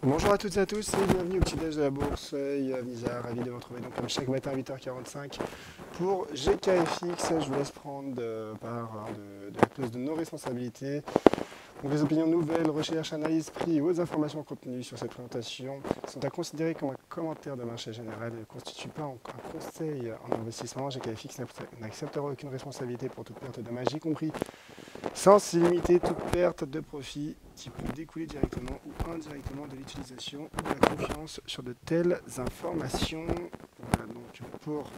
Bonjour à toutes et à tous et bienvenue au petit déj de la bourse. Nizar, ravi de vous retrouver donc comme chaque matin à 8h45 pour GKFX. Je vous laisse prendre part de la clause de nos responsabilités. Donc les opinions nouvelles, recherches, analyses, prix et autres informations contenues sur cette présentation sont à considérer comme un commentaire de marché général et ne constituent pas un conseil en investissement. GKFX n'acceptera aucune responsabilité pour toute perte de dommage, y compris sans limiter toute perte de profit qui peut découler directement ou indirectement de l'utilisation ou de la confiance sur de telles informations. Voilà donc pour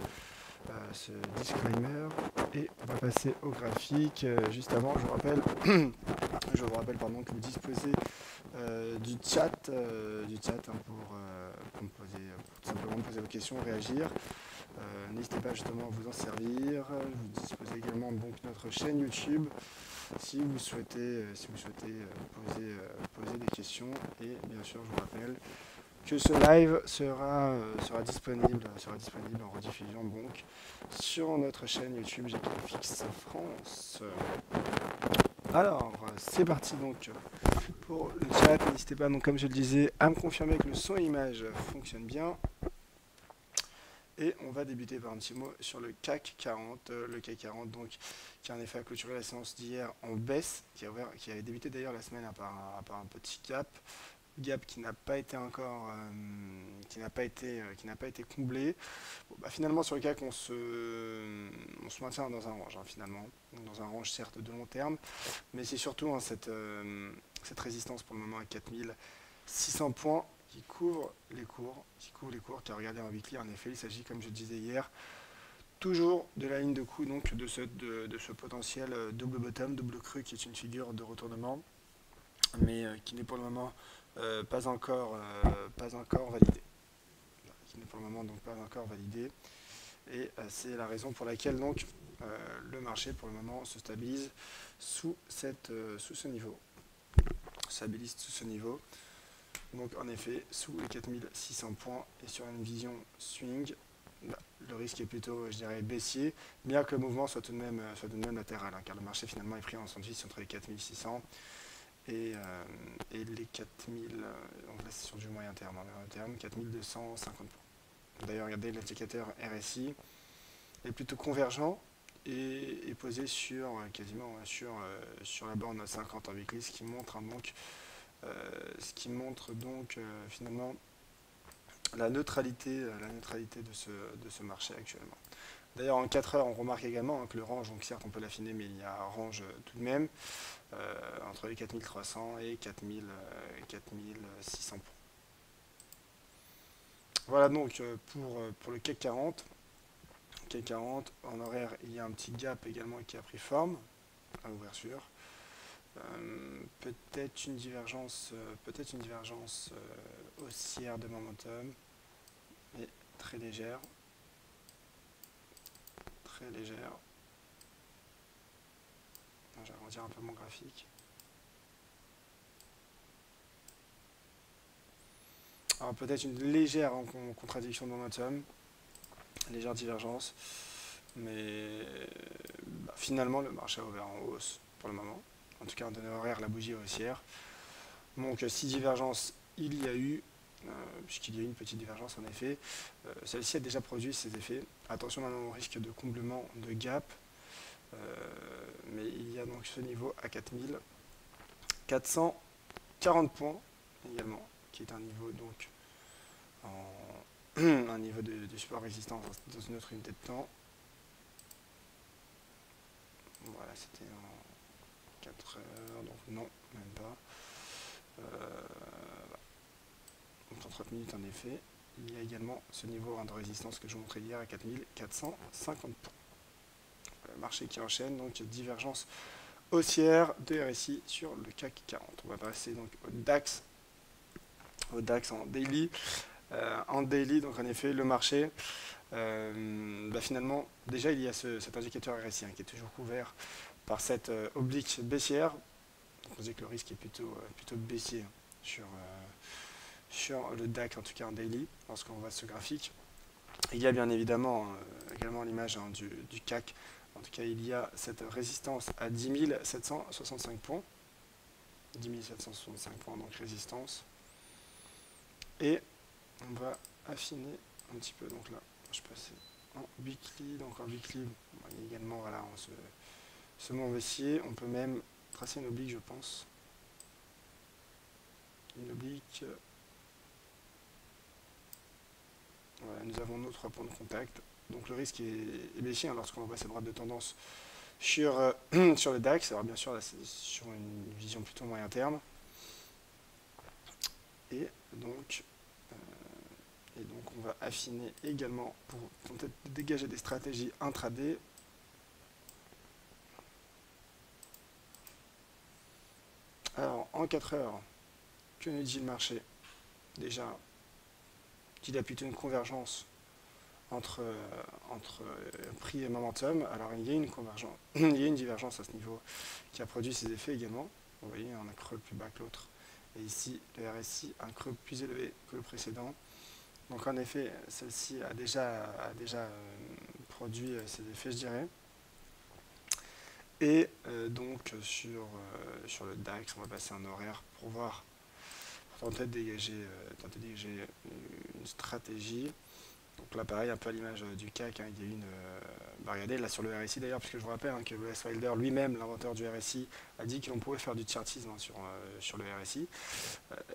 ce disclaimer. Et on va passer au graphique. Juste avant, je vous rappelle, pardon, que vous disposez du chat pour tout simplement me poser vos questions, réagir. N'hésitez pas justement à vous en servir. Vous disposez également donc notre chaîne YouTube si vous souhaitez, poser des questions. Et bien sûr, je vous rappelle que ce live sera disponible en rediffusion donc sur notre chaîne YouTube GKFX France. Alors, c'est parti donc pour le chat. N'hésitez pas, donc, comme je le disais, à me confirmer que le son et l'image fonctionnent bien. Et on va débuter par un petit mot sur le CAC 40. Le CAC 40, donc, qui en effet a clôturé la séance d'hier en baisse, qui avait débuté d'ailleurs la semaine par un petit gap qui n'a pas été encore, qui n'a pas été comblé. Bon, bah, finalement, sur le CAC, on se maintient dans un range, finalement, dans un range certes de long terme, mais c'est surtout cette résistance pour le moment à 4600 points qui couvre les cours, car regardez en weekly, en effet, il s'agit, comme je le disais hier, toujours de la ligne de coup, donc de ce potentiel double bottom, double creux, qui est une figure de retournement, mais qui n'est pour le moment pas encore validé. Qui n'est pour le moment donc pas encore validé. Et c'est la raison pour laquelle donc le marché pour le moment se stabilise sous ce niveau. Donc en effet sous les 4600 points et sur une vision swing, le risque est plutôt, je dirais, baissier, bien que le mouvement soit tout de même latéral, car le marché finalement est pris en sandwich entre les 4600 et les 4000, donc là c'est sur du moyen terme, 4250 points. D'ailleurs, regardez, l'indicateur RSI est plutôt convergent et est posé quasiment sur la borne 50 en weekly, ce qui montre donc finalement la neutralité de ce marché actuellement. D'ailleurs, en 4 heures, on remarque également que le range, donc certes on peut l'affiner, mais il y a un range tout de même entre les 4300 et 4600 points. Voilà donc pour le CAC 40. CAC 40, en horaire, il y a un petit gap également qui a pris forme à l'ouverture. Peut-être une divergence haussière de momentum, mais très légère. Je vais agrandir un peu mon graphique. Alors peut-être une légère contradiction de momentum, légère divergence, mais finalement le marché a ouvert en hausse pour le moment. En tout cas, en données horaires, la bougie est haussière. Donc si divergence il y a eu, puisqu'il y a eu une petite divergence en effet, celle-ci a déjà produit ses effets. Attention maintenant au risque de comblement de gap, mais il y a donc ce niveau à 4440 points également, qui est un niveau donc un niveau de support résistance dans une autre unité de temps. Voilà, c'était en 4 heures, donc non, même pas. Donc en 30 minutes en effet, il y a également ce niveau de résistance que je vous montrais hier à 4450 points. Le marché qui enchaîne, donc divergence haussière de RSI sur le CAC 40. On va passer donc au DAX en daily. Donc en effet, le marché, finalement, déjà il y a cet indicateur RSI qui est toujours couvert par cette oblique baissière. Donc on dit que le risque est plutôt baissier sur le DAX, en tout cas en daily, lorsqu'on voit ce graphique. Il y a bien évidemment également l'image du CAC. En tout cas, il y a cette résistance à 10 765 points. 10 765 points, donc résistance. Et on va affiner un petit peu. Donc là, je passe en weekly. Donc en weekly, il y a également voilà, ce mont baissier. On peut même tracer une oblique, je pense. Une oblique. Voilà, nous avons nos 3 points de contact. Donc le risque est baissier hein, lorsqu'on voit cette droite de tendance sur, sur le DAX. Alors bien sûr, là, c'est sur une vision plutôt moyen terme. Et donc, on va affiner également pour tenter de dégager des stratégies intraday. Alors, en 4 heures, que nous dit le marché? Déjà, qu'il a plutôt une convergence entre prix et momentum. Alors, il y a une convergence, il y a une divergence à ce niveau qui a produit ses effets également. Vous voyez, on a un creux plus bas que l'autre. Et ici, le RSI, un creux plus élevé que le précédent. Donc en effet, celle-ci a déjà produit ses effets, je dirais. Et donc sur le DAX, on va passer un horaire pour voir, pour tenter de dégager une stratégie. Donc là pareil, un peu à l'image du CAC, hein, il y a eu une... regardez, là sur le RSI d'ailleurs, puisque je vous rappelle hein, que Wes Wilder lui-même, l'inventeur du RSI, a dit que l'on pouvait faire du chartisme hein, sur le RSI.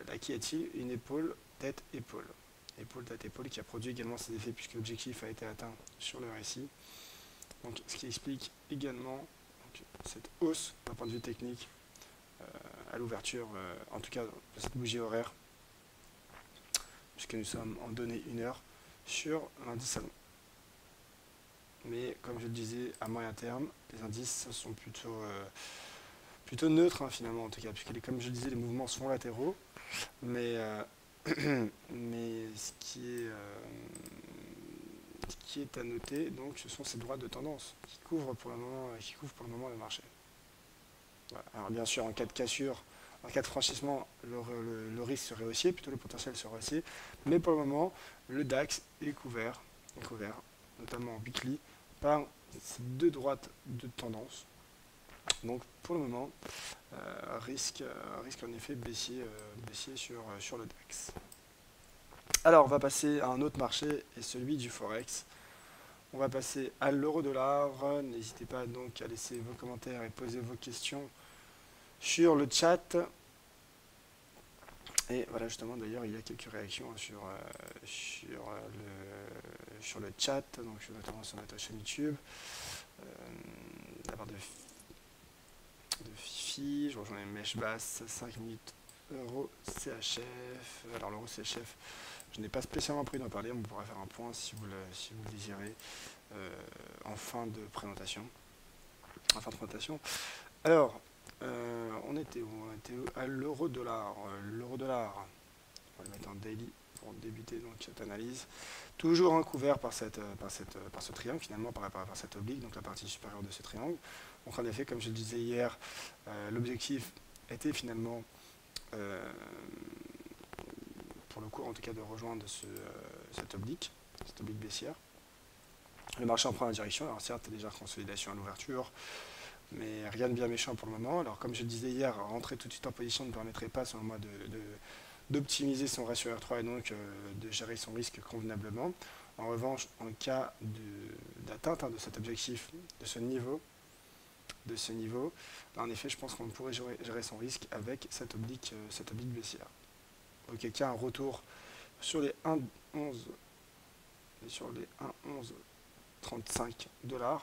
Là, qui a-t-il? Une épaule, tête, épaule. Épaule, tête, épaule, qui a produit également ses effets puisque l'objectif a été atteint sur le RSI. Donc, ce qui explique également donc, cette hausse d'un point de vue technique à l'ouverture, en tout cas de cette bougie horaire, puisque nous sommes en données 1 heure sur l'indice salon. Mais comme je le disais, à moyen terme, les indices sont plutôt neutres hein, finalement en tout cas, puisque comme je le disais, les mouvements sont latéraux, mais mais ce qui est à noter, donc, ce sont ces droites de tendance qui couvrent pour le moment le marché. Voilà. Alors bien sûr, en cas de cassure, en cas de franchissement, le risque serait haussier, plutôt le potentiel serait haussier, mais pour le moment, le DAX est couvert notamment en weekly, par ces 2 droites de tendance. Donc pour le moment, risque en effet baissier sur le DAX. Alors on va passer à un autre marché, et celui du Forex. On va passer à l'euro-dollar. N'hésitez pas donc à laisser vos commentaires et poser vos questions sur le chat. Et voilà, justement, d'ailleurs, il y a quelques réactions sur le chat, donc notamment sur notre chaîne YouTube. De la part de Fifi, je rejoins les mèches basses, 5 minutes euro CHF. Alors l'euro CHF, je n'ai pas spécialement prévu d'en parler, on pourra faire un point si vous le désirez en fin de présentation. Alors, on était où? À l'euro-dollar. L'euro-dollar, on va le mettre en daily pour débuter donc cette analyse. Toujours couvert par ce triangle, finalement, par cette oblique, donc la partie supérieure de ce triangle. Donc en effet, comme je le disais hier, l'objectif était finalement, pour le coup en tout cas, de rejoindre cette oblique baissière. Le marché en prend la direction, alors certes, déjà consolidation à l'ouverture, mais rien de bien méchant pour le moment. Alors comme je le disais hier, rentrer tout de suite en position ne permettrait pas, selon moi, d'optimiser son ratio R3 et donc de gérer son risque convenablement. En revanche, en cas d'atteinte de cet objectif, de ce niveau, là, en effet, je pense qu'on pourrait gérer son risque avec cette oblique baissière. Auquel cas, un retour sur les 1,1135 $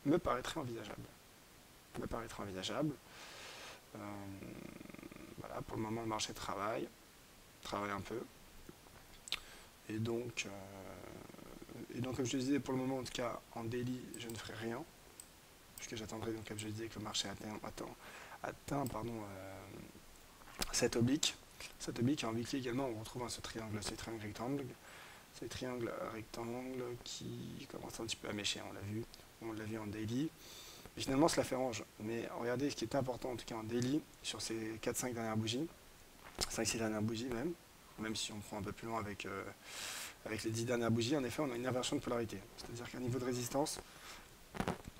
me paraîtrait envisageable. Voilà, pour le moment, le marché travaille un peu. Et donc, comme je te disais, pour le moment, en tout cas, en daily, je ne ferai rien. Puisque j'attendrai, donc, comme je disais, que le marché atteint cette oblique. Cette oblique, en weekly également, on retrouve ce triangle rectangle. Ces triangles rectangles qui commencent un petit peu à mécher, on l'a vu en daily. Et finalement, cela fait range. Mais regardez, ce qui est important, en tout cas en daily, sur ces 4-5 dernières bougies, 5-6 dernières bougies même si on prend un peu plus loin avec les 10 dernières bougies, en effet, on a une inversion de polarité. C'est-à-dire qu'un niveau de résistance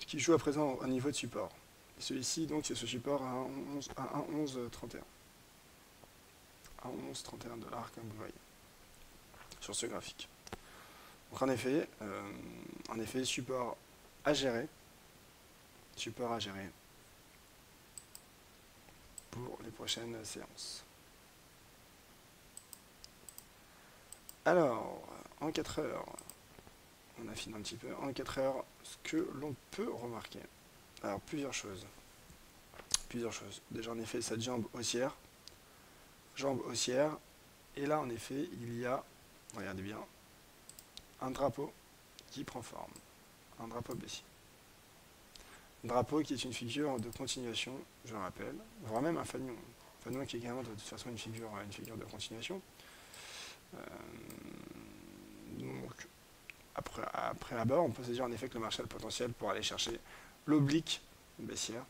qui joue à présent un niveau de support. Et celui-ci, donc, c'est ce support à 1,1131. À 1,1131 $, comme vous voyez. sur ce graphique. Donc en effet, support à gérer pour les prochaines séances. Alors, en 4 heures, on affine un petit peu, en 4 heures, ce que l'on peut remarquer. Alors, plusieurs choses. Déjà, en effet, cette jambe haussière, et là, en effet, il y a, regardez bien, un drapeau qui prend forme, un drapeau baissier. Drapeau qui est une figure de continuation, je le rappelle, voire même un fanion. Fanion qui est également de toute façon une figure de continuation. Donc, après abord, on peut se dire en effet que le marché a le potentiel pour aller chercher l'oblique baissière.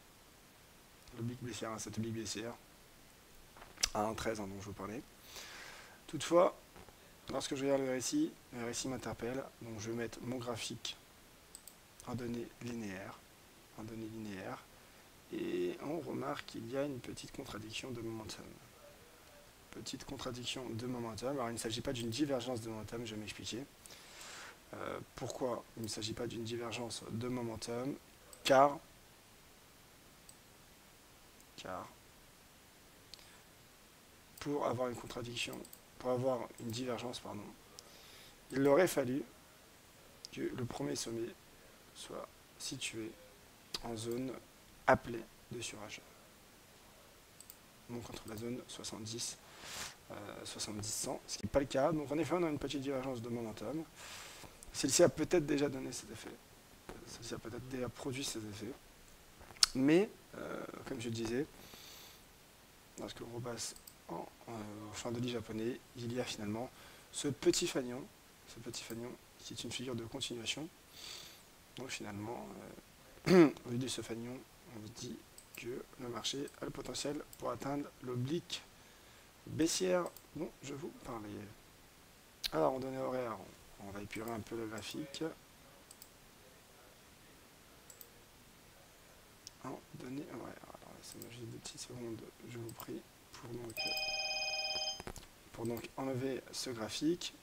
Cette oblique baissière à 1,13 dont je vous parlais. Toutefois, lorsque je regarde le RSI m'interpelle, donc je vais mettre mon graphique en données linéaires, et on remarque qu'il y a une petite contradiction de momentum. Alors il ne s'agit pas d'une divergence de momentum, je vais m'expliquer. Pourquoi il ne s'agit pas d'une divergence de momentum? Car pour avoir une divergence, il aurait fallu que le premier sommet soit situé en zone appelée de surage. Donc entre la zone 70 100, ce qui n'est pas le cas. Donc en effet, on a une petite divergence de momentum. Celle-ci a peut-être déjà donné ses effets. Celle-ci a peut-être déjà produit ses effets. Mais, comme je disais, lorsque l'on repasse en chandelier japonais, il y a finalement ce petit fanion qui est une figure de continuation. Donc finalement, au lieu de ce fanion, on se dit que le marché a le potentiel pour atteindre l'oblique baissière dont je vous parlais. Alors en données horaires, on va épurer un peu le graphique. En données horaires, alors laissez-moi juste 2 petites secondes, je vous prie, pour donc enlever ce graphique.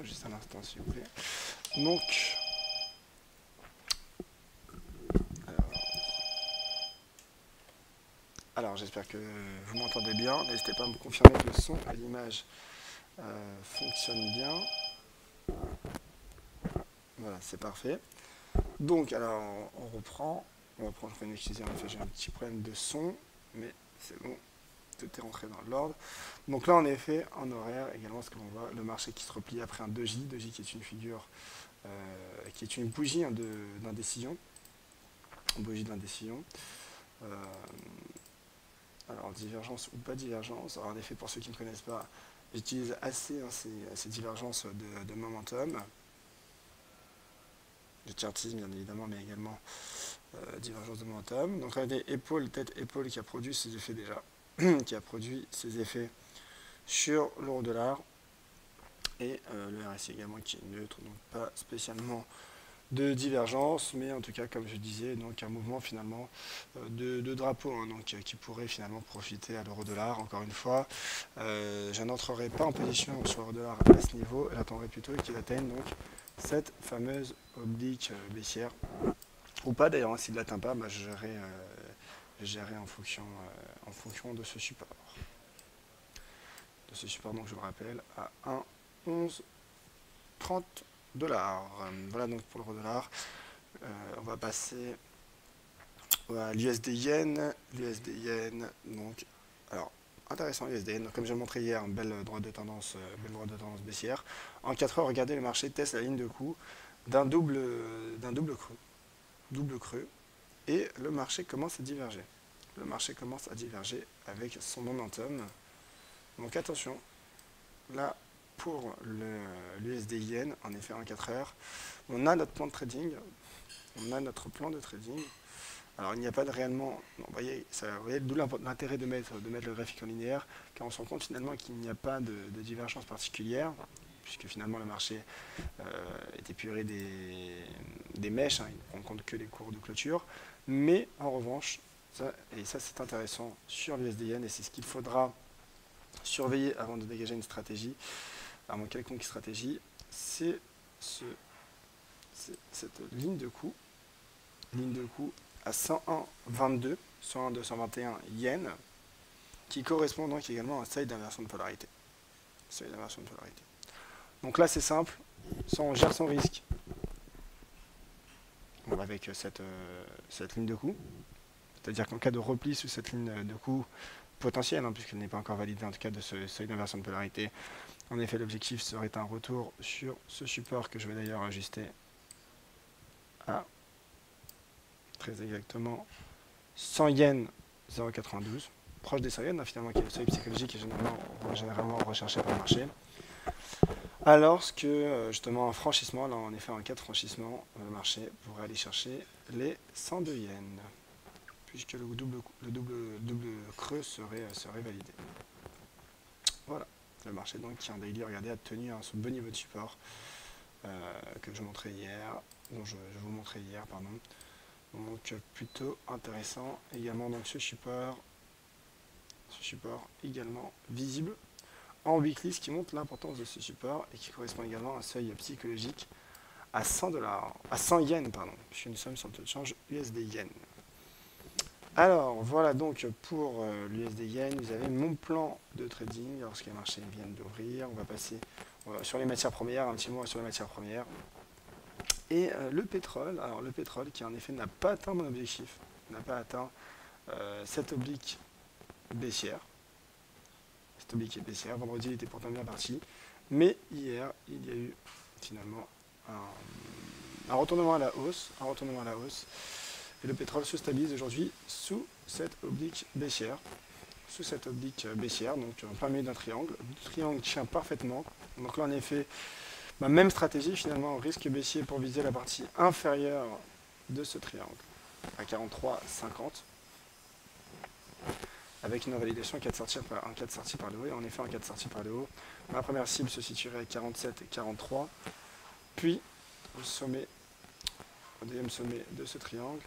Juste un instant s'il vous plaît. Donc, alors j'espère que vous m'entendez bien. N'hésitez pas à me confirmer que le son et l'image fonctionnent bien. Voilà, c'est parfait. Donc, alors, on reprend. Je vais m'excuser, en fait, j'ai un petit problème de son, mais c'est bon, tout est rentré dans l'ordre. Donc là, en effet, en horaire, également, ce que l'on voit, le marché qui se replie après un 2J, qui est une figure, qui est une bougie d'indécision. Alors, divergence ou pas divergence. Alors, en effet, pour ceux qui ne connaissent pas, j'utilise assez ces divergences de momentum. De chartisme, bien évidemment, mais également divergence de momentum. Donc, là, il y a tête-épaule qui a produit ses effets déjà, qui a produit ses effets sur l'euro-dollar. Et le RSI également qui est neutre, donc pas spécialement de divergence, mais en tout cas, comme je disais, donc un mouvement finalement de drapeau, hein, donc qui pourrait finalement profiter à l'euro-dollar. Encore une fois, je n'entrerai pas en position sur l'euro-dollar à ce niveau, j'attendrai plutôt qu'il atteigne donc cette fameuse oblique baissière, ou pas d'ailleurs, hein, s'il ne l'atteint pas, bah, je gérerai en fonction de ce support. Donc je le rappelle, à 1,1130 $. Voilà donc pour l'euro dollar. On va passer à l'USD yen. Donc, alors, intéressant l'USD yen. Comme je l'ai montré hier, belle droite de tendance baissière. En 4 heures, regardez, le marché teste la ligne de coup d'un double creux. Et le marché commence à diverger. Avec son momentum. Donc attention, là, pour l'USD yen, en effet, en 4 heures, on a notre plan de trading. Alors, il n'y a pas de réellement... vous voyez d'où l'intérêt de mettre le graphique en linéaire, car on se rend compte finalement qu'il n'y a pas de divergence particulière, puisque finalement le marché est épuré des mèches, hein, il ne prend en compte que les cours de clôture. Mais, en revanche, Et ça c'est intéressant sur l'USD-Yen, et c'est ce qu'il faudra surveiller avant de dégager une stratégie, avant quelconque stratégie, c'est cette ligne de coup à 101,22, 101,221 yens, qui correspond donc également à un seuil d'inversion de polarité. Donc là c'est simple, soit on gère son risque avec cette ligne de coup, c'est-à-dire qu'en cas de repli sous cette ligne de coup potentielle, puisqu'elle n'est pas encore validée en tout cas de ce seuil d'inversion de polarité, en effet l'objectif serait un retour sur ce support que je vais d'ailleurs ajuster à très exactement 100 yens 0,92, proche des 100 yens, finalement, qui est le seuil psychologique et généralement recherché par le marché. Alors que justement un franchissement, là en effet en cas de franchissement, le marché pourrait aller chercher les 102 yens, puisque le double creux serait validé. Voilà, le marché donc qui en daily, regardez, a tenu ce bon niveau de support que je montrais hier, dont je vous montrais hier, pardon. Donc plutôt intéressant également, donc ce support également visible en weekly, ce qui montre l'importance de ce support et qui correspond également à un seuil psychologique à 100 dollars, à 100 yens, pardon, puisque nous sommes sur le taux de change USD-Yen. Alors voilà donc pour l'USD-Yen, vous avez mon plan de trading lorsque les marchés viennent d'ouvrir. On va passer sur les matières premières, un petit mot sur les matières premières. Et le pétrole, alors le pétrole qui en effet n'a pas atteint mon objectif, n'a pas atteint cette oblique baissière. Cette oblique est baissière, vendredi il était pourtant bien parti, mais hier il y a eu finalement un retournement à la hausse, et le pétrole se stabilise aujourd'hui sous cette oblique baissière. Donc en plein milieu d'un triangle. Le triangle tient parfaitement. Donc là en effet, ma même stratégie finalement, risque baissier pour viser la partie inférieure de ce triangle, à 43,50, avec une invalidation en cas de sortie par le haut. Et en effet, en cas de sortie par le haut, ma première cible se situerait à 47,43, puis au deuxième sommet de ce triangle,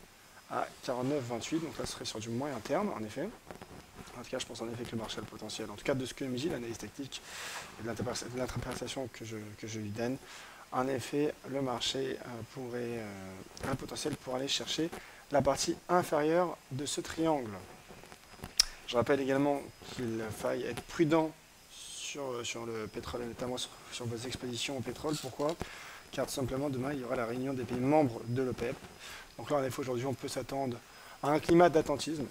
à 49,28, donc là ce serait sur du moyen terme en effet. En tout cas, je pense en effet que le marché a le potentiel, en tout cas de ce que me dit l'analyse technique et de l'interprétation que je lui donne. En effet, le marché a un potentiel pour aller chercher la partie inférieure de ce triangle. Je rappelle également qu'il faille être prudent sur le pétrole, et notamment sur vos expositions au pétrole. Pourquoi ? Car tout simplement, demain, il y aura la réunion des pays membres de l'OPEP. Donc là, en effet, aujourd'hui, on peut s'attendre à un climat d'attentisme.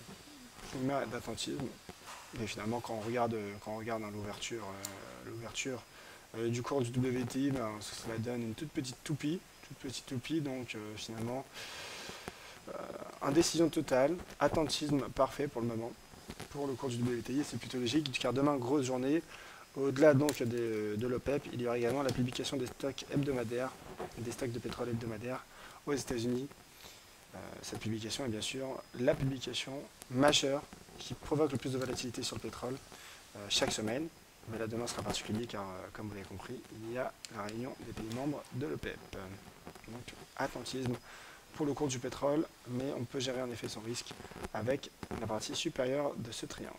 Mais finalement, quand on regarde dans l'ouverture du cours du WTI, cela donne une toute petite toupie. Donc finalement, indécision totale, attentisme parfait pour le moment, pour le cours du WTI, c'est plutôt logique, car demain, grosse journée. Au-delà donc de l'OPEP, il y aura également la publication des stocks hebdomadaires, des stocks de pétrole hebdomadaires aux États-Unis. Cette publication est bien sûr la publication majeure qui provoque le plus de volatilité sur le pétrole chaque semaine. Mais là demain sera particulier car, comme vous l'avez compris, il y a la réunion des pays membres de l'OPEP. Donc attentisme pour le cours du pétrole, mais on peut gérer en effet son risque avec la partie supérieure de ce triangle.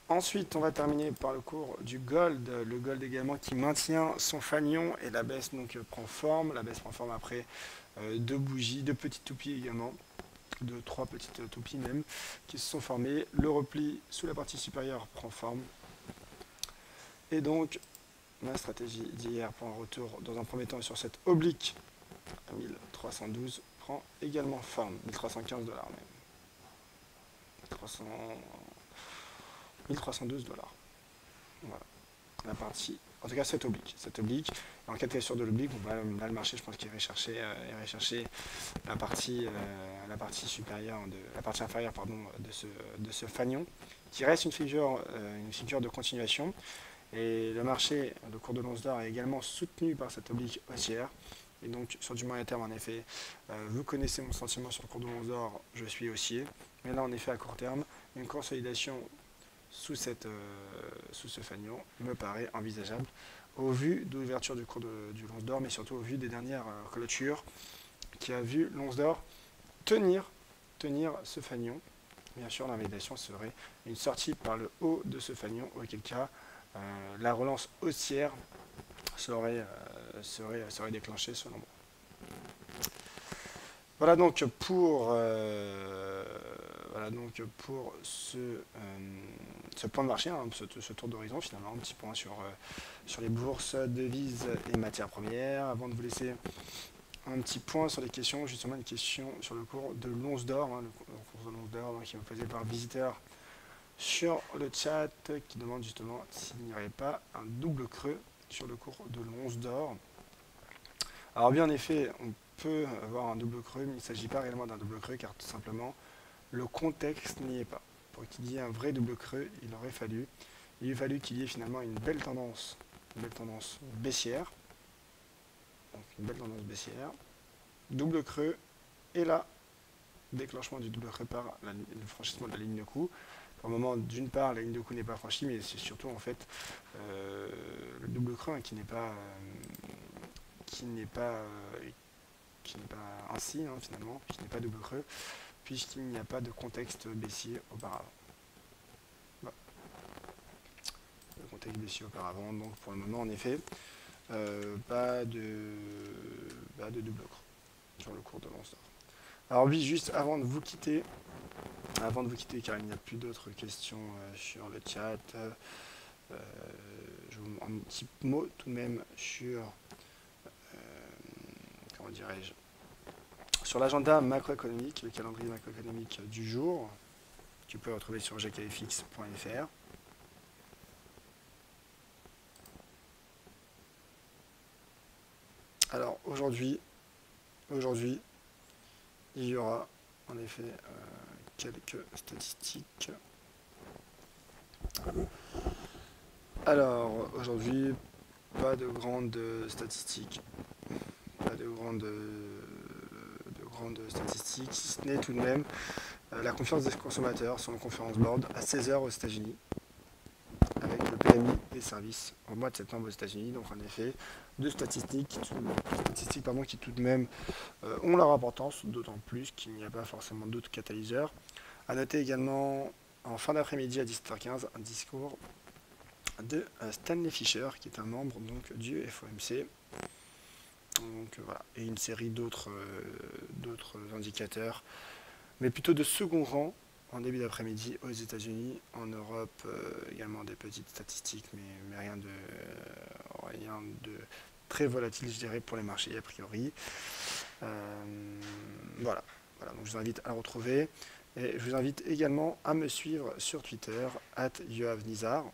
Ensuite, on va terminer par le cours du gold. Le gold également qui maintient son fanion et la baisse donc prend forme. La baisse prend forme après deux bougies, deux petites toupies également, trois petites toupies même, qui se sont formées. Le repli sous la partie supérieure prend forme. Et donc, ma stratégie d'hier pour un retour dans un premier temps sur cette oblique à 1312 prend également forme. 1315 $ même. 1312 $. Voilà. La partie, en tout cas cette oblique. En cas de cassure de l'oblique, là le marché, je pense qu'il irait chercher la partie supérieure, la partie inférieure de ce fanion, qui reste une figure de continuation. Et le marché, le cours de l'once d'or est également soutenu par cette oblique haussière. Et donc sur du moyen terme, en effet, vous connaissez mon sentiment sur le cours de l'once d'or, je suis haussier. Mais là, en effet, à court terme, une consolidation sous ce fanion me paraît envisageable au vu de l'ouverture du cours du l'once d'or, mais surtout au vu des dernières clôtures qui a vu l'once d'or tenir tenir ce fanion. Bien sûr, l'invalidation serait une sortie par le haut de ce fanion, auquel cas la relance haussière serait déclenchée selon moi. Voilà donc pour ce point de marché, hein, ce tour d'horizon finalement, un petit point sur les bourses, devises et matières premières. Avant de vous laisser un petit point sur les questions, justement une question sur le cours de l'once d'or, hein, le cours de l'once d'or qui est posé par visiteur sur le chat, qui demande justement s'il n'y aurait pas un double creux sur le cours de l'once d'or. Alors bien en effet, on peut avoir un double creux, mais il ne s'agit pas réellement d'un double creux, car tout simplement, le contexte n'y est pas. Pour qu'il y ait un vrai double creux, il aurait fallu qu'il y ait finalement une belle tendance baissière. Donc une belle tendance baissière, double creux, et là, déclenchement du double creux par le franchissement de la ligne de coup. Pour le moment, d'une part, la ligne de coup n'est pas franchie, mais c'est surtout en fait le double creux hein, qui n'est pas ainsi finalement, qui n'est pas double creux, puisqu'il n'y a pas de contexte baissier auparavant. Voilà. Le contexte baissier auparavant, donc pour le moment en effet, pas de double creux sur le cours de l'once d'or. Alors oui, juste avant de vous quitter, car il n'y a plus d'autres questions sur le chat, je vous un petit mot tout de même sur comment dirais-je, sur l'agenda macroéconomique, le calendrier macroéconomique du jour, que vous pouvez retrouver sur gkfx.fr. Alors aujourd'hui, il y aura en effet quelques statistiques. Alors aujourd'hui, pas de grandes statistiques. Pas de grandes statistiques, si ce n'est tout de même la confiance des consommateurs sur le conference board à 16 h aux États-Unis, avec le PMI des services au mois de septembre aux États-Unis. Donc en effet, deux statistiques qui tout de même ont leur importance, d'autant plus qu'il n'y a pas forcément d'autres catalyseurs. A noter également en fin d'après-midi à 17 h 15 un discours de Stanley Fischer, qui est un membre donc du FOMC. Donc voilà, et une série d'autres indicateurs, mais plutôt de second rang en début d'après-midi aux États-Unis, en Europe également des petites statistiques, mais rien de très volatile, je dirais, pour les marchés a priori. Voilà, donc je vous invite à le retrouver. Et je vous invite également à me suivre sur Twitter, @yoavnizar.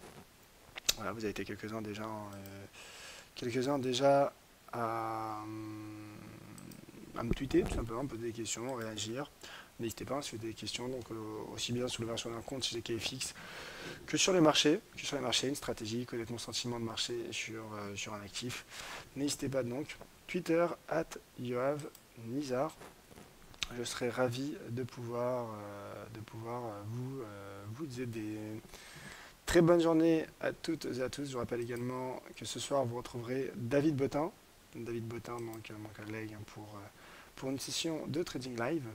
Voilà, vous avez été quelques-uns déjà à me tweeter, tout simplement, me poser des questions, réagir. N'hésitez pas, si vous avez des questions, donc aussi bien sur l'ouverture d'un compte chez GKFX que sur les marchés, une stratégie, connaître mon sentiment de marché sur un actif. N'hésitez pas donc, Twitter @yoavnizar. Je serai ravi de pouvoir vous aider. Très bonne journée à toutes et à tous. Je vous rappelle également que ce soir, vous retrouverez David Bottin, donc mon collègue, pour une session de trading live.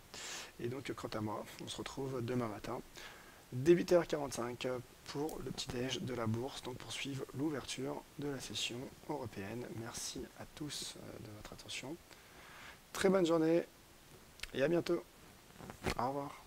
Et donc, quant à moi, on se retrouve demain matin, dès 8 h 45, pour le petit déj de la bourse, donc pour suivre l'ouverture de la session européenne. Merci à tous de votre attention. Très bonne journée et à bientôt. Au revoir.